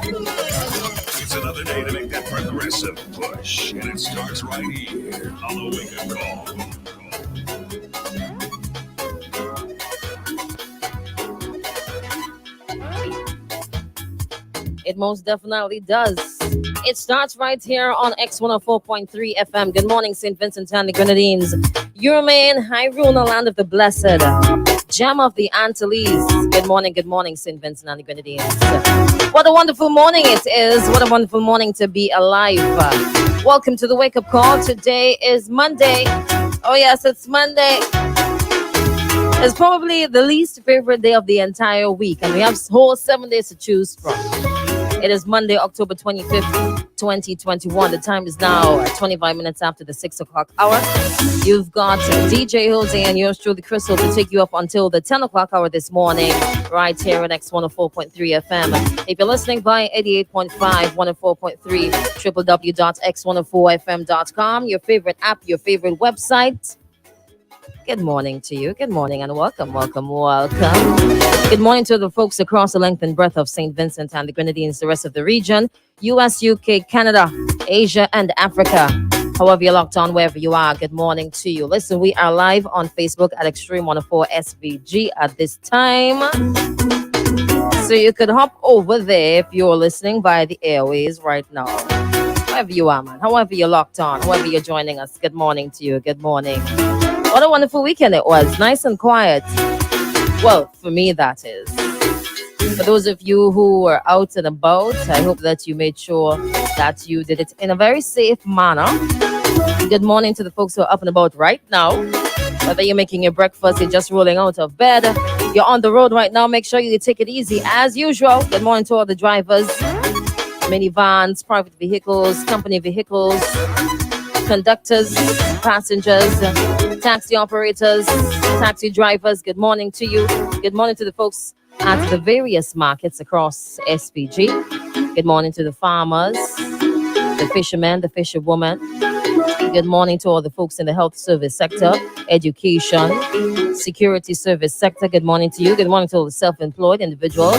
It's another day to make that progressive push, and it starts right here on the Wake Up Call. It most definitely does. It starts right here on X104.3 FM. Good morning, St. Vincent and the Grenadines. Your man, Hyrule, land of the blessed. Gem of the Antilles. Good morning, St. Vincent and the Grenadines. What a wonderful morning it is. What a wonderful morning to be alive. Welcome to the Wake Up Call. Today is Monday. Oh, yes, it's Monday. It's probably the least favorite day of the entire week, and we have whole 7 days to choose from. It is Monday, October 25th, 2021. The time is now 25 minutes after the 6 o'clock hour. You've got DJ Jose and yours truly, Crystal, to take you up until the 10 o'clock hour this morning, right here at X104.3 FM. If you're listening via 88.5, 104.3, www.x104fm.com, your favorite app, your favorite website. Good morning to you. Good morning and welcome. Good morning to the folks across the length and breadth of St. Vincent and the Grenadines, the rest of the region, US, UK, Canada, Asia, and Africa. However you're locked on, wherever you are, good morning to you. Listen, we are live on Facebook at Extreme 104 SVG at this time. So you could hop over there if you're listening via the airways right now. Wherever you are, man. However you're locked on, however you're joining us, good morning to you. Good morning. What a wonderful weekend it was. Nice and quiet. Well, for me, that is. For those of you who were out and about, I hope that you made sure that you did it in a very safe manner. Good morning to the folks who are up and about right now. Whether you're making your breakfast, you're just rolling out of bed, you're on the road right now, make sure you take it easy as usual. Good morning to all the drivers, minivans, private vehicles, company vehicles, conductors, passengers, taxi operators, taxi drivers. Good morning to you. Good morning to the folks at the various markets across SPG. Good morning to the farmers, the fishermen, the fisherwomen. Good morning to all the folks in the health service sector, education, security service sector. Good morning to you. Good morning to all the self-employed individuals.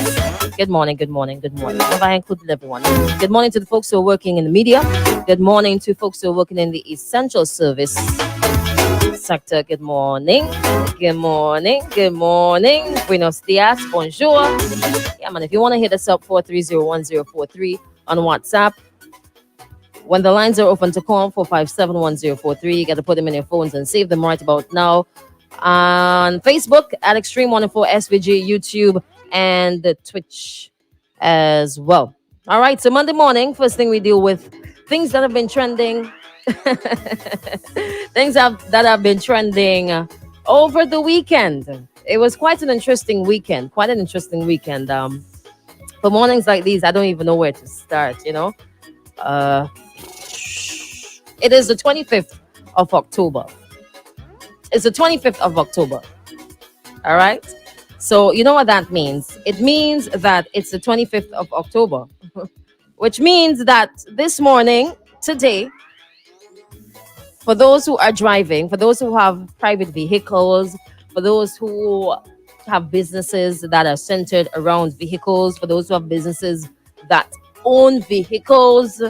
Good morning. Have I included everyone? Good morning to the folks who are working in the media. Good morning to folks who are working in the essential service sector. Good morning. Buenos dias. Bonjour. Yeah, man, if you want to hit us up, 4301043 on WhatsApp. When the lines are open to call, 4571043, you got to put them in your phones and save them right about now. On Facebook at Extreme 104 SVG, YouTube, and the Twitch as well. All right, so Monday morning, first thing we deal with, things that have been trending. that have been trending over the weekend. It was quite an interesting weekend. For mornings like these, I don't even know where to start, you know. It is the 25th of October. It's the 25th of October. All right. So you know what that means? It means that it's the 25th of October, which means that this morning, today, for those who are driving, for those who have private vehicles, for those who have businesses that are centered around vehicles, for those who have businesses that own vehicles,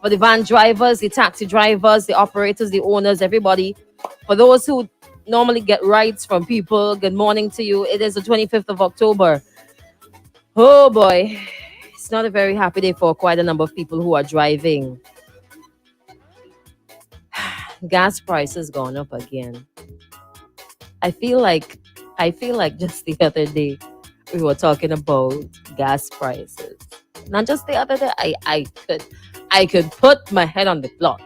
for the van drivers, the taxi drivers, the operators, the owners, everybody, for those who normally get rides from people, good morning to you. It is the 25th of October. Oh boy, it's not a very happy day for quite a number of people who are driving. Gas prices gone up again. I feel like just the other day we were talking about gas prices. Not just the other day, I could put my head on the block.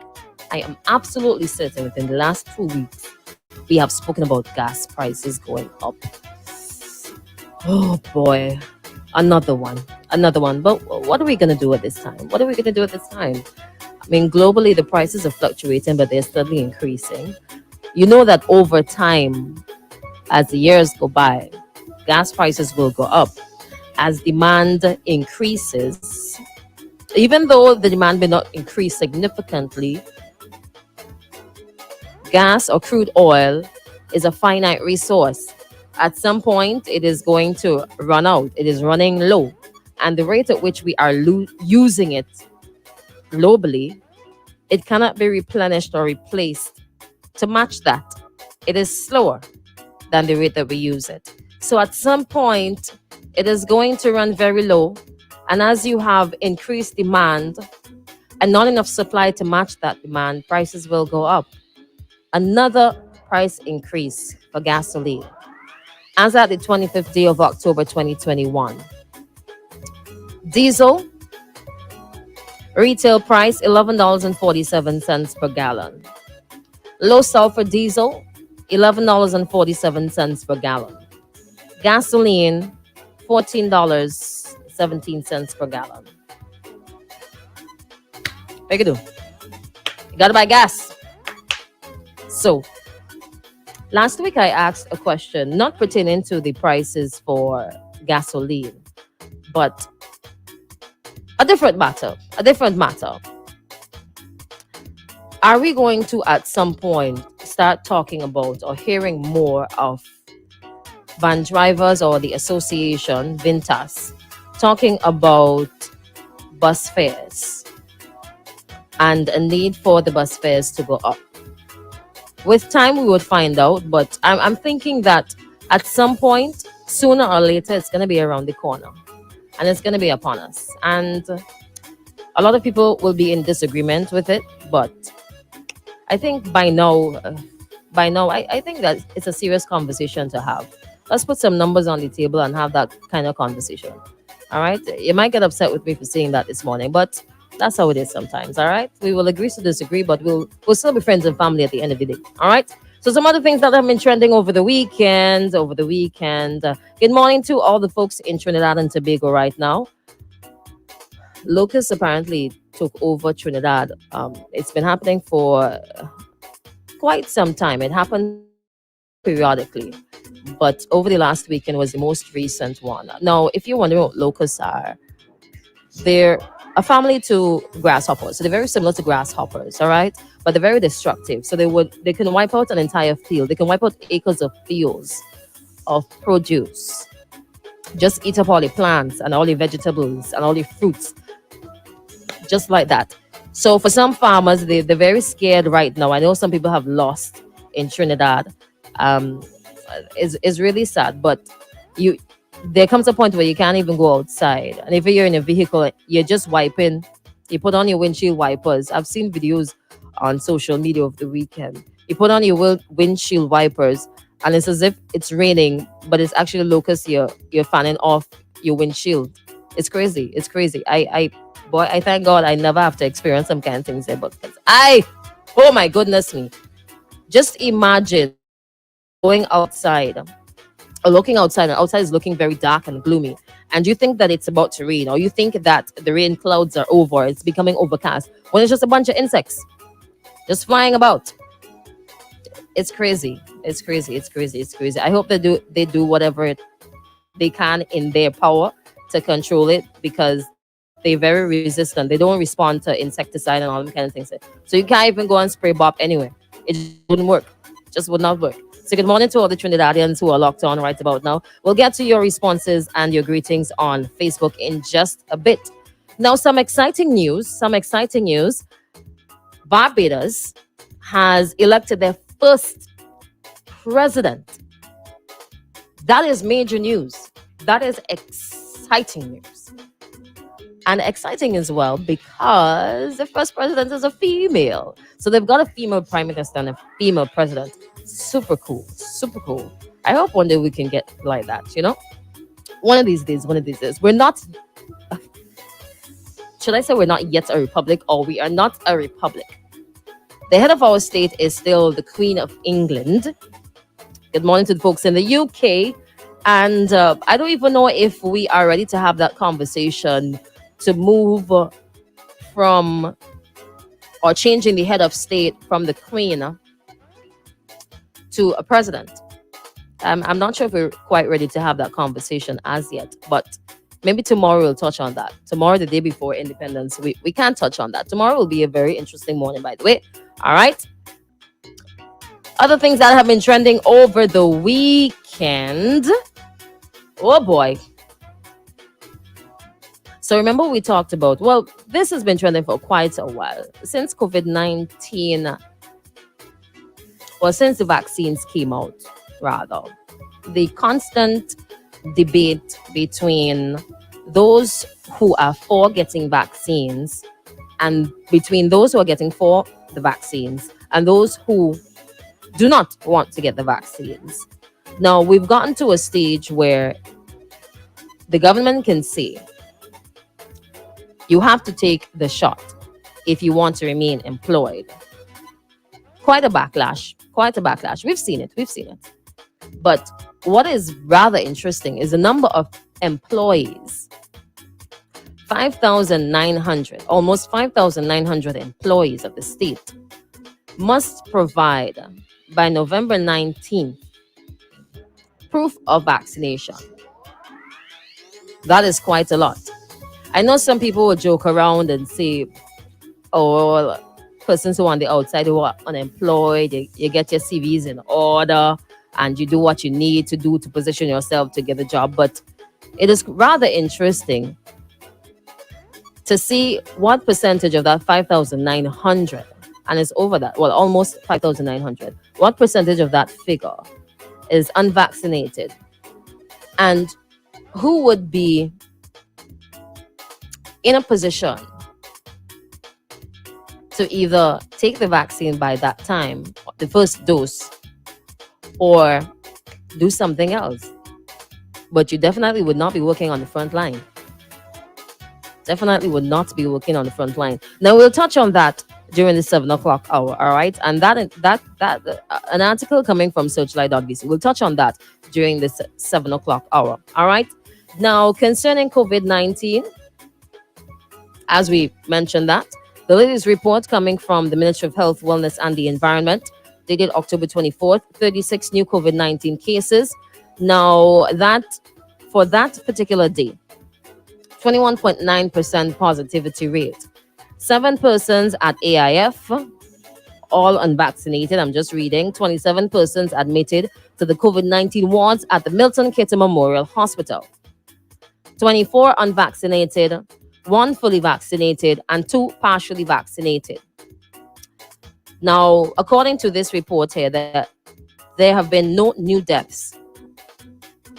I am absolutely certain within the last 2 weeks, we have spoken about gas prices going up. Oh boy, another one. But what are we going to do at this time? I mean, globally, the prices are fluctuating, but they're steadily increasing. You know that over time, as the years go by, gas prices will go up as demand increases. Even though the demand may not increase significantly, gas or crude oil is a finite resource. At some point, it is going to run out. It is running low. and the rate at which we are using it globally, it cannot be replenished or replaced to match that. It is slower than the rate that we use it. So at some point, it is going to run very low. And as you have increased demand and not enough supply to match that demand, prices will go up. Another price increase for gasoline. As at the 25th day of October 2021, diesel retail price $11.47 per gallon. Low sulfur diesel $11.47 per gallon. Gasoline $14.17 per gallon. Make it do. You gotta buy gas. So last week I asked a question not pertaining to the prices for gasoline, but a different matter. A different matter. Are we going to at some point start talking about or hearing more of van drivers or the association Vintas talking about bus fares and a need for the bus fares to go up? With time we would find out, but I'm thinking that at some point, sooner or later, it's going to be around the corner and it's going to be upon us. And a lot of people will be in disagreement with it, but I think by now, I think that it's a serious conversation to have. Let's put some numbers on the table and have that kind of conversation. All right. You might get upset with me for saying that this morning, but that's how it is sometimes. All right. We will agree to disagree, but we'll still be friends and family at the end of the day. All right. So some other things that have been trending over the weekend. Good morning to all the folks in Trinidad and Tobago right now. Locusts apparently took over Trinidad. It's been happening for quite some time. It happened periodically, but over the last weekend was the most recent one. Now, if you wonder what locusts are, they're a family to grasshoppers. So they're very similar to grasshoppers, all right? But they're very destructive. So they can wipe out an entire field. They can wipe out acres of fields of produce. Just eat up all the plants and all the vegetables and all the fruits. Just like that. So for some farmers, they're very scared right now. I know some people have lost in Trinidad. Is really sad, but there comes a point where you can't even go outside, and if you're in a vehicle, you're just wiping. You put on your windshield wipers. I've seen videos on social media over the weekend. You put on your windshield wipers, and it's as if it's raining, but it's actually locusts. You're fanning off your windshield. It's crazy. It's crazy. I thank God I never have to experience some kind of things there, but oh my goodness me, just imagine going outside or looking outside, and outside is looking very dark and gloomy, and you think that it's about to rain, or you think that the rain clouds are over, it's becoming overcast, when it's just a bunch of insects just flying about. It's crazy. It's crazy. It's crazy. It's crazy. I hope they do whatever they can in their power to control it, because they're very resistant. They don't respond to insecticide and all them kind of things. So you can't even go and spray BOP anywhere. It just wouldn't work. Just would not work. So good morning to all the Trinidadians who are locked on right about now. We'll get to your responses and your greetings on Facebook in just a bit. Now, some exciting news. Barbados has elected their first president. That is major news. That is exciting news. And exciting as well because the first president is a female. So they've got a female prime minister and a female president. Super cool. Super cool. I hope one day we can get like that, you know? One of these days. We're not, should I say we're not yet a republic, or we are not a republic? The head of our state is still the Queen of England. Good morning to the folks in the UK. And I don't even know if we are ready to have that conversation to move from or changing the head of state from the Queen to a president. I'm not sure if we're quite ready to have that conversation as yet, but maybe tomorrow we'll touch on that. Tomorrow, the day before independence, we can touch on that. Tomorrow will be a very interesting morning, by the way. All right. Other things that have been trending over the weekend. Oh boy. So remember we talked about, well, this has been trending for quite a while. Since COVID-19, well, since the vaccines came out, rather, the constant debate between those who are for getting vaccines and between those who are getting for the vaccines and those who do not want to get the vaccines. Now, we've gotten to a stage where the government can say you have to take the shot if you want to remain employed. Quite a backlash. Quite a backlash. We've seen it. We've seen it. But what is rather interesting is the number of employees. 5,900, almost 5,900 employees of the state must provide by November 19th proof of vaccination. That is quite a lot. I know some people will joke around and say, oh, well, persons who are on the outside who are unemployed, you get your CVs in order and you do what you need to do to position yourself to get a job. But it is rather interesting to see what percentage of that 5,900, and it's over that, well, almost 5,900, what percentage of that figure is unvaccinated, and who would be in a position to either take the vaccine by that time, the first dose, or do something else. But you definitely would not be working on the front line. Definitely would not be working on the front line. Now we'll touch on that during the 7 o'clock hour, all right? And that an article coming from Searchlight.vc. We'll touch on that during the 7 o'clock hour, all right? Now concerning COVID-19, as we mentioned that, the latest report coming from the Ministry of Health, Wellness and the Environment, dated October 24th, 36 new COVID-19 cases. Now that for that particular day, 21.9% positivity rate. 7 persons at AIF, all unvaccinated. I'm just reading. 27 persons admitted to the COVID-19 wards at the Milton Kitty Memorial Hospital. 24 unvaccinated, 1 fully vaccinated, and 2 partially vaccinated. Now, according to this report here, there have been no new deaths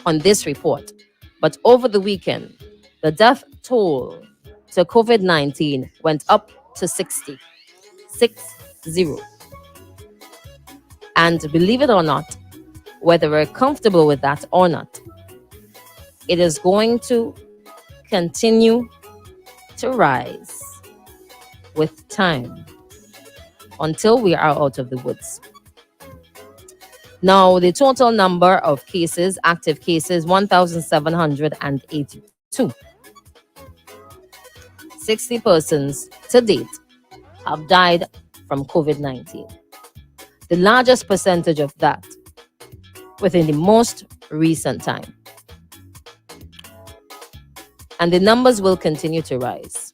on this report. But over the weekend, the death toll to COVID-19 went up to 60. And believe it or not, whether we're comfortable with that or not, it is going to continue to rise with time until we are out of the woods. Now, the total number of cases, active cases, 1,782. 60 persons to date have died from COVID-19. The largest percentage of that within the most recent time. And the numbers will continue to rise.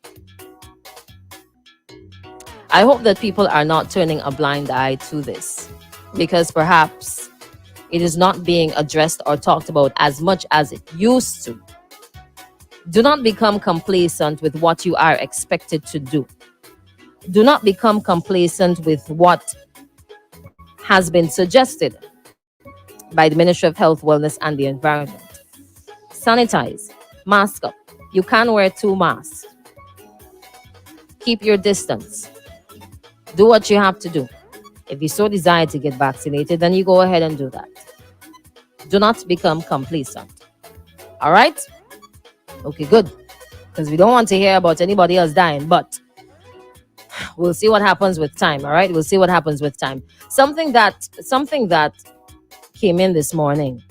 I hope that people are not turning a blind eye to this, because perhaps it is not being addressed or talked about as much as it used to. Do not become complacent with what you are expected to do. Do not become complacent with what has been suggested by the Ministry of Health, Wellness and the Environment. Sanitize, mask up. You can wear 2 masks. Keep your distance. Do what you have to do. If you so desire to get vaccinated, then you go ahead and do that. Do not become complacent. All right? Okay, good. Because we don't want to hear about anybody else dying, but we'll see what happens with time. All right? We'll see what happens with time. Something that came in this morning.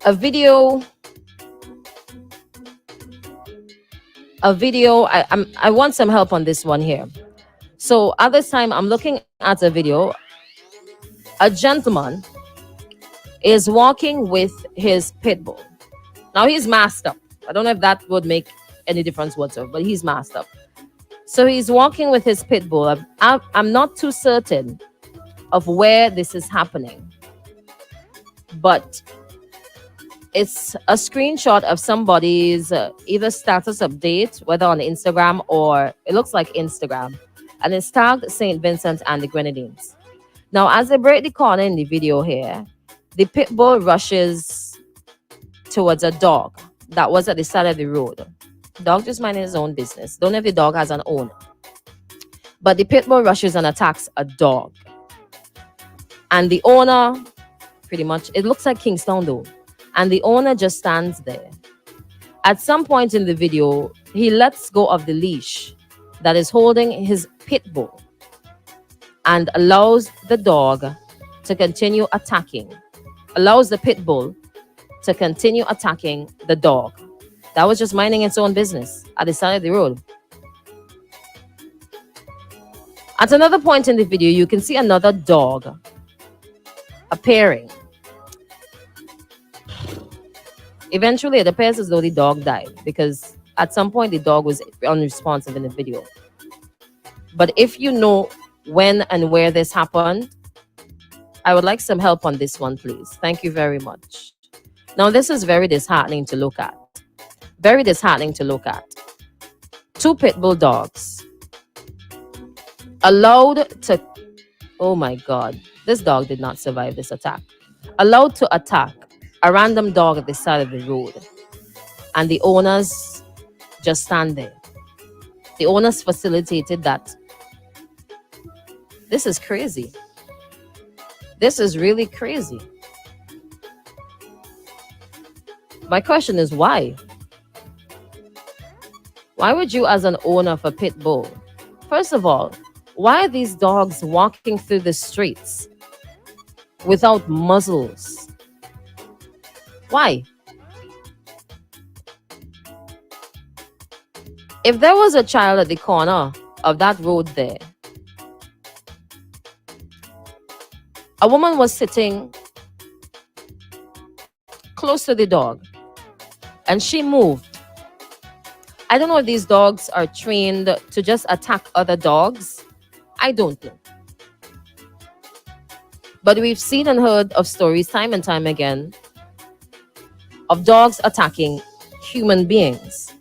A video. I want some help on this one here. So at this time, I'm looking at a video. A gentleman is walking with his pit bull. Now he's masked up. I don't know if that would make any difference whatsoever, but he's masked up. So he's walking with his pit bull. I'm not too certain of where this is happening, but It's a screenshot of somebody's either status update, whether on Instagram or it looks like Instagram, and it's tagged St. Vincent and the Grenadines. Now, as they break the corner in the video here, the pit bull rushes towards a dog that was at the side of the road. Dog just minding his own business. Don't know if the dog has an owner. But the pit bull rushes and attacks a dog. And the owner, pretty much, it looks like Kingstown though. And the owner just stands there. At some point in the video, he lets go of the leash that is holding his pit bull and allows the dog to continue attacking, allows the pit bull to continue attacking the dog. That was just minding its own business at the side of the road. At another point in the video, you can see another dog appearing. Eventually, it appears as though the dog died because at some point the dog was unresponsive in the video. But if you know when and where this happened, I would like some help on this one, please. Thank you very much. Now, this is very disheartening to look at. Very disheartening to look at. 2 pit bull dogs allowed to, oh my God, this dog did not survive this attack. Allowed to attack a random dog at the side of the road. And the owners just stand there. The owners facilitated that. This is crazy. This is really crazy. My question is why? Why would you, as an owner of a pit bull, first of all, why are these dogs walking through the streets without muzzles? Why? If there was a child at the corner of that road there, a woman was sitting close to the dog and she moved. I don't know if these dogs are trained to just attack other dogs. I don't know. But we've seen and heard of stories time and time again of dogs attacking human beings.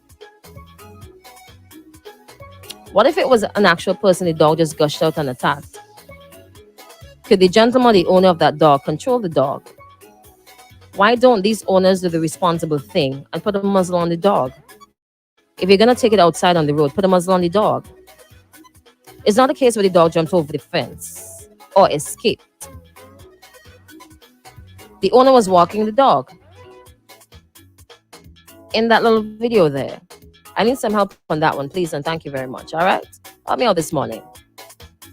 What if it was an actual person the dog just gushed out and attacked? Could the gentleman, the owner of that dog, control the dog? Why don't these owners do the responsible thing and put a muzzle on the dog? If you're going to take it outside on the road, put a muzzle on the dog. It's not a case where the dog jumped over the fence or escaped. The owner was walking the dog. In that little video there. I need some help on that one, please, and thank you very much. All right? Help me out this morning.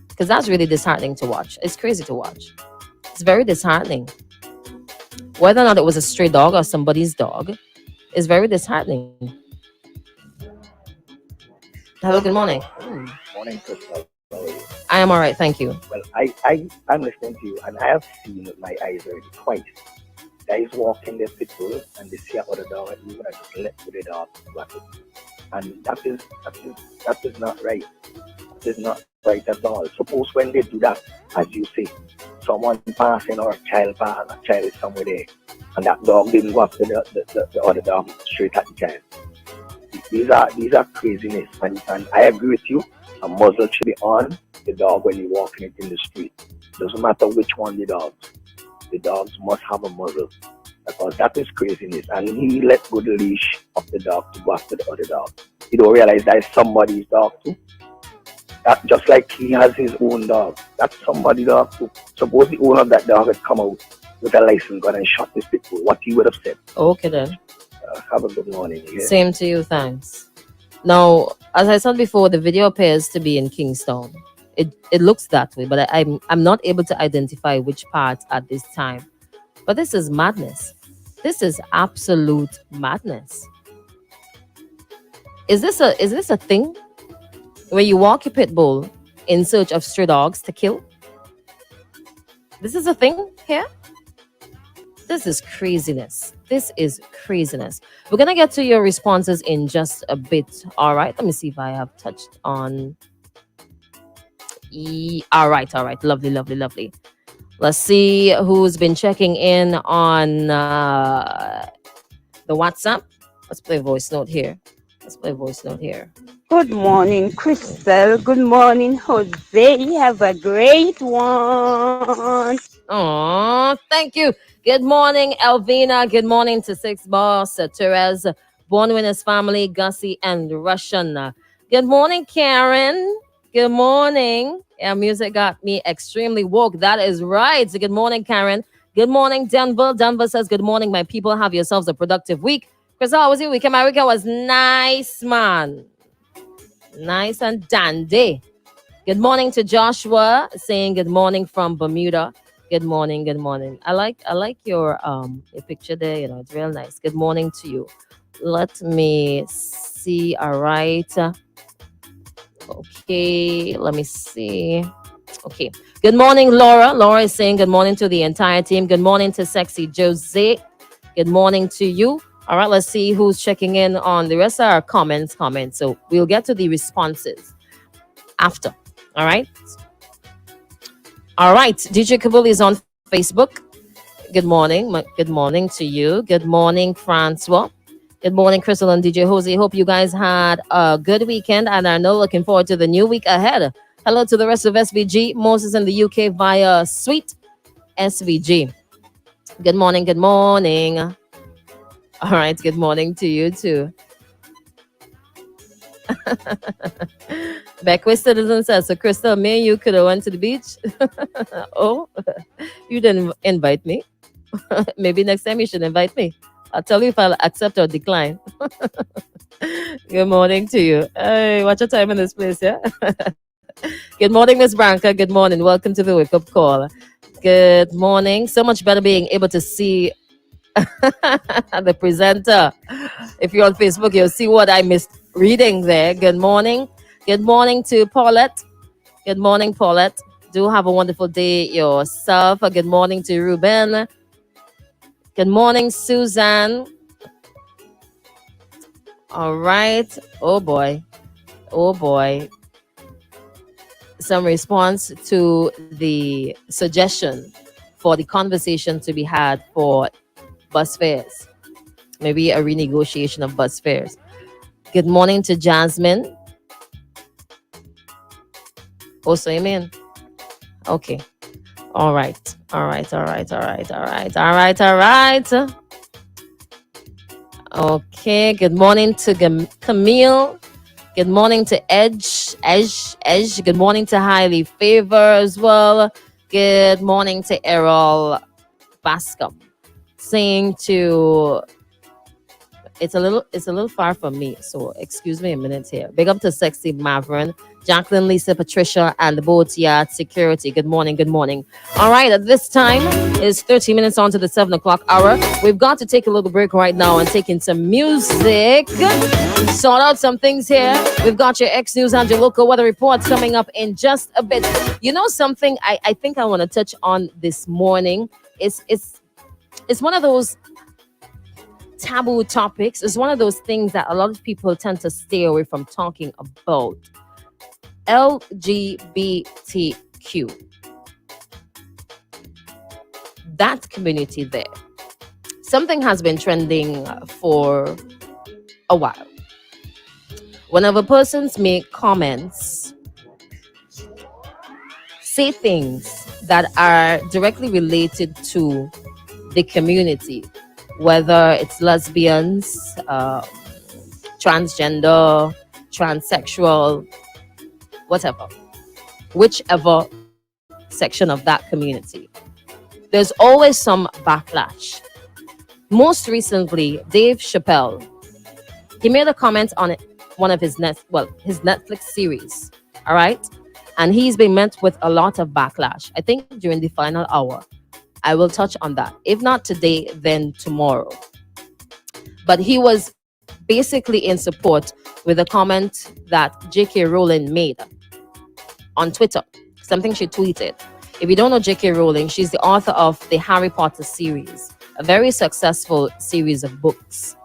Because that's really disheartening to watch. It's crazy to watch. It's very disheartening. Whether or not it was a stray dog or somebody's dog is very disheartening. Hello, good morning. Morning, Crystal. How are you? I am all right, thank you. Well, I'm listening to you, and I have seen with my eyes already twice. Guys walking their pit bull, and they see another dog, and even just let the dog whack it. And that is not right. That is not right at all. Suppose when they do that, as you say, someone passing or a child passing, a child is somewhere there, and that dog didn't go after the other dog straight at the child. These are craziness, and I agree with you. A muzzle should be on the dog when you're walking it in the street. Doesn't matter which one the dogs must have a muzzle, because that is craziness. And he let go the leash of the dog to go after the other dog. He don't realize that is somebody's dog too. That just like he has his own dog, that's somebody's dog too. Suppose the owner of that dog had come out with a license gun and shot this pit bull, what he would have said. Okay then. Have a good morning. Yeah. Same to you, thanks. Now, as I said before, the video appears to be in Kingstown. It looks that way, but I'm not able to identify which part at this time. But this is madness. This is absolute madness. Is this a thing where you walk your pit bull in search of stray dogs to kill? This is a thing here? This is craziness. This is craziness. We're going to get to your responses in just a bit. All right. Let me see if I have touched on. All right. Lovely, lovely, lovely. Let's see who's been checking in on The WhatsApp. Let's play a voice note here. Let's play a voice note here. Good morning, Crystal. Good morning, Jose. Have a great one. Oh, thank you. Good morning, Elvina. Good morning to Six Boss, Therese, Born Winners family, Gussie, and Russian. Good morning, Karen. Good morning. Yeah, music got me extremely woke. That is right. So good morning, Karen. Good morning, Denver. Denver says, good morning, my people. Have yourselves a productive week. Chris, how was your weekend? My weekend was nice, man. Nice and dandy. Good morning to Joshua, saying good morning from Bermuda. Good morning, good morning. I like your picture there, you know, it's real nice. Good morning to you. Let me see. All right. Okay, let me see. Okay. Good morning, Laura. Laura is saying good morning to the entire team. Good morning to Sexy Jose. Good morning to you. All right, let's see who's checking in on the rest of our comments. So we'll get to the responses after. All right. All right. DJ Kabul is on Facebook. Good morning. Good morning to you. Good morning, Francois. Good morning, Crystal and DJ Jose. Hope you guys had a good weekend and are now looking forward to the new week ahead. Hello to the rest of SVG. Moses in the UK via Sweet SVG. Good morning. Good morning. All right. Good morning to you too. Beckwith Citizen says, so Crystal, me and you could have went to the beach. Oh, you didn't invite me. Maybe next time you should invite me. I'll tell you if I'll accept or decline. Good morning to you. Hey, watch your time in this place, yeah? Good morning, Miss Branca. Good morning. Welcome to the Wake Up Call. Good morning. So much better being able to see the presenter. If you're on Facebook, you'll see what I missed reading there. Good morning. Good morning to Paulette. Good morning, Paulette. Do have a wonderful day yourself. Good morning to Ruben. Good morning, Suzanne. All right. Oh boy. Some response to the suggestion for the conversation to be had for bus fares. Maybe a renegotiation of bus fares. Good morning to Jasmine. Also, amen. Okay. All right. Okay. Good morning to Camille. Good morning to Edge. Good morning to Highly Favor as well. Good morning to Errol Bascom. Saying to it's a little far from me, so excuse me a minute here. Big up to Sexy Maverick, Jacqueline, Lisa, Patricia, and the Boat Yard Security. Good morning. All right, at this time is 30 minutes on to the 7 o'clock hour. We've got to take a little break right now and take in some music. Sort out some things here. We've got your X News and your local weather reports coming up in just a bit. You know something I think I want to touch on this morning. It's one of those taboo topics. Is one of those things that a lot of people tend to stay away from talking about. LGBTQ. That community there. Something has been trending for a while. Whenever persons make comments, say things that are directly related to the community, whether it's lesbians, transgender, transsexual, whatever, whichever section of that community, there's always some backlash. Most recently, Dave Chappelle, he made a comment on one of his Netflix series, all right? And he's been met with a lot of backlash. I think during the final hour, I will touch on that. If not today, then tomorrow. But he was basically in support with a comment that J.K. Rowling made on Twitter, something she tweeted. If you don't know J.K. Rowling, she's the author of the Harry Potter series, a very successful series of books.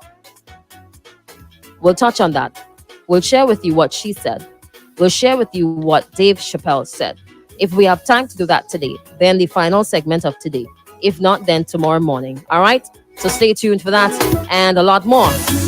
We'll touch on that. We'll share with you what she said. We'll share with you what Dave Chappelle said. If we have time to do that today, then the final segment of today. If not, then tomorrow morning. All right? So stay tuned for that and a lot more.